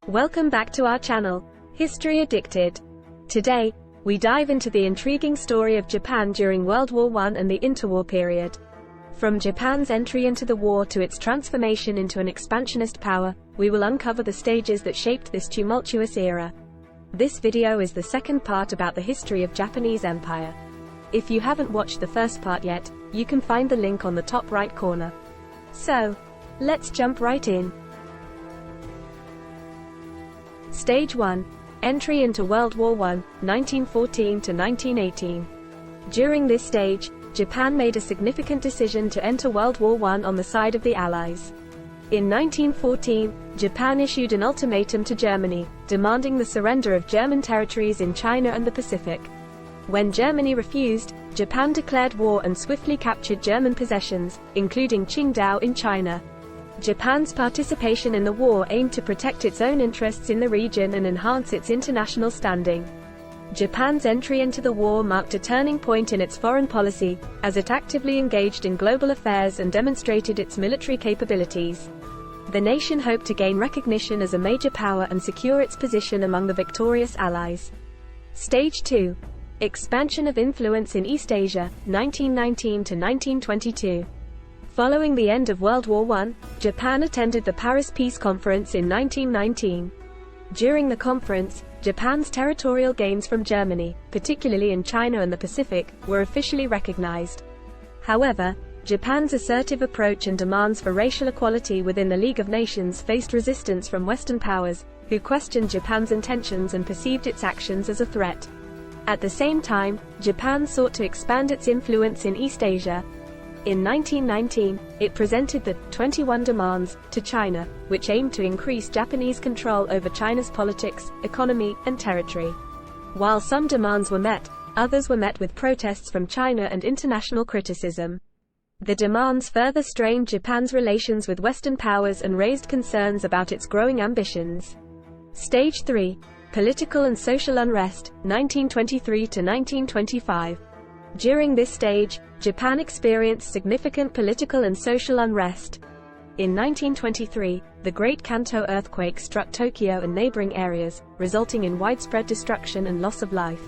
Welcome back to our channel, History Addicted. Today, we dive into the intriguing story of Japan during World War I and the interwar period. From Japan's entry into the war to its transformation into an expansionist power, we will uncover the stages that shaped this tumultuous era. This video is the second part about the history of Japanese Empire. If you haven't watched the first part yet, you can find the link on the top right corner. So, let's jump right in. Stage 1. Entry into World War I, 1914 to 1918. During this stage, Japan made a significant decision to enter World War I on the side of the Allies. In 1914, Japan issued an ultimatum to Germany, demanding the surrender of German territories in China and the Pacific. When Germany refused, Japan declared war and swiftly captured German possessions, including Qingdao in China. Japan's participation in the war aimed to protect its own interests in the region and enhance its international standing. Japan's entry into the war marked a turning point in its foreign policy, as it actively engaged in global affairs and demonstrated its military capabilities. The nation hoped to gain recognition as a major power and secure its position among the victorious Allies. Stage 2. Expansion of influence in East Asia, 1919 to 1922. Following the end of World War I, Japan attended the Paris Peace Conference in 1919. During the conference, Japan's territorial gains from Germany, particularly in China and the Pacific, were officially recognized. However, Japan's assertive approach and demands for racial equality within the League of Nations faced resistance from Western powers, who questioned Japan's intentions and perceived its actions as a threat. At the same time, Japan sought to expand its influence in East Asia. In 1919, it presented the 21 Demands to China, which aimed to increase Japanese control over China's politics, economy, and territory. While some demands were met, others were met with protests from China and international criticism. The demands further strained Japan's relations with Western powers and raised concerns about its growing ambitions. Stage 3. Political and social unrest, 1923 to 1925. During this stage, Japan experienced significant political and social unrest. In 1923, the Great Kanto earthquake struck Tokyo and neighboring areas, resulting in widespread destruction and loss of life.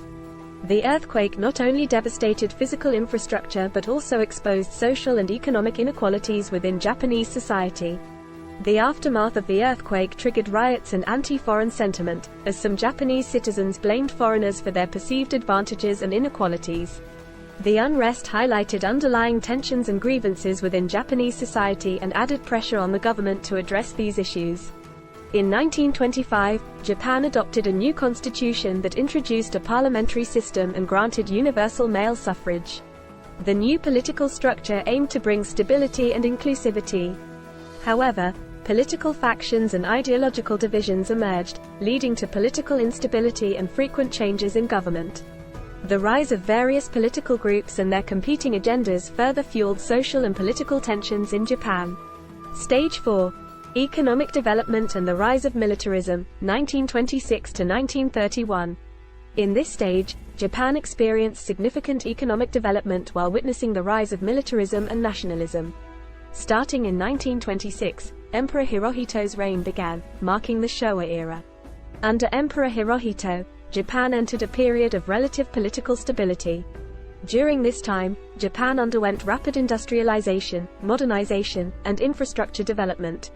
The earthquake not only devastated physical infrastructure but also exposed social and economic inequalities within Japanese society. The aftermath of the earthquake triggered riots and anti-foreign sentiment, as some Japanese citizens blamed foreigners for their perceived advantages and inequalities. The unrest highlighted underlying tensions and grievances within Japanese society and added pressure on the government to address these issues. In 1925, Japan adopted a new constitution that introduced a parliamentary system and granted universal male suffrage. The new political structure aimed to bring stability and inclusivity. However, political factions and ideological divisions emerged, leading to political instability and frequent changes in government. The rise of various political groups and their competing agendas further fueled social and political tensions in Japan. Stage 4. Economic development and the rise of militarism, 1926 to 1931. In this stage, Japan experienced significant economic development while witnessing the rise of militarism and nationalism. Starting in 1926, Emperor Hirohito's reign began, marking the Showa era. Under Emperor Hirohito, Japan entered a period of relative political stability. During this time, Japan underwent rapid industrialization, modernization, and infrastructure development.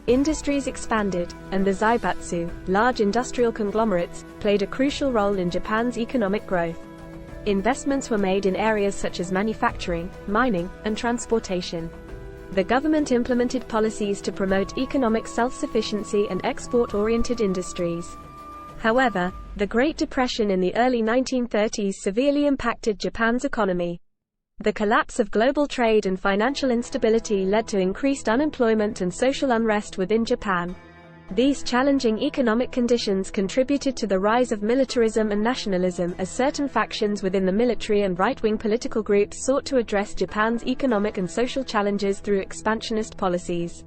Industries expanded, and the zaibatsu, large industrial conglomerates, played a crucial role in Japan's economic growth. Investments were made in areas such as manufacturing, mining, and transportation. The government implemented policies to promote economic self-sufficiency and export-oriented industries. However, the Great Depression in the early 1930s severely impacted Japan's economy. The collapse of global trade and financial instability led to increased unemployment and social unrest within Japan. These challenging economic conditions contributed to the rise of militarism and nationalism, as certain factions within the military and right-wing political groups sought to address Japan's economic and social challenges through expansionist policies.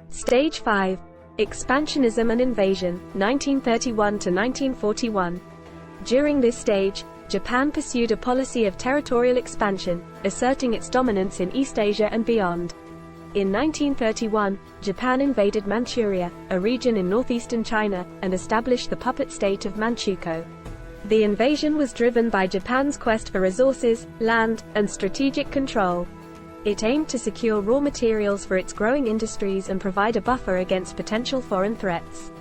Stage 5. Expansionism and invasion, 1931 to 1941. During this stage, Japan pursued a policy of territorial expansion, asserting its dominance in East Asia and beyond. In 1931, Japan invaded Manchuria, a region in northeastern China, and established the puppet state of Manchukuo. The invasion was driven by Japan's quest for resources, land, and strategic control. It aimed to secure raw materials for its growing industries and provide a buffer against potential foreign threats.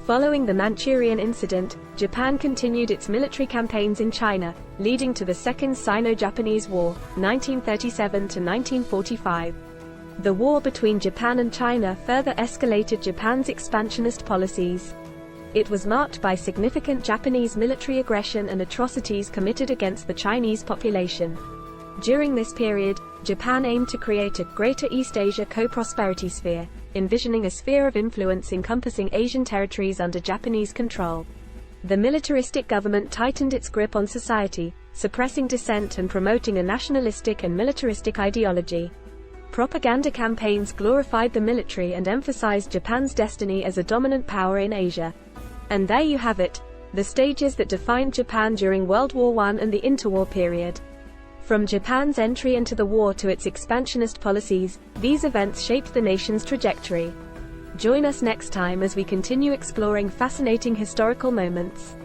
Following the Manchurian incident, Japan continued its military campaigns in China, leading to the Second Sino-Japanese War, 1937 to 1945. The war between Japan and China further escalated Japan's expansionist policies. It was marked by significant Japanese military aggression and atrocities committed against the Chinese population. During this period, Japan aimed to create a Greater East Asia co-prosperity sphere, envisioning a sphere of influence encompassing Asian territories under Japanese control. The militaristic government tightened its grip on society, suppressing dissent and promoting a nationalistic and militaristic ideology. Propaganda campaigns glorified the military and emphasized Japan's destiny as a dominant power in Asia. And there you have it, the stages that defined Japan during World War I and the interwar period. From Japan's entry into the war to its expansionist policies, these events shaped the nation's trajectory. Join us next time as we continue exploring fascinating historical moments.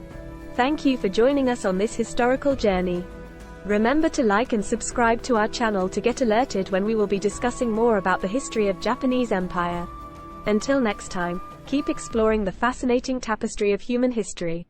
Thank you for joining us on this historical journey. Remember to like and subscribe to our channel to get alerted when we will be discussing more about the history of Japanese Empire. Until next time, keep exploring the fascinating tapestry of human history.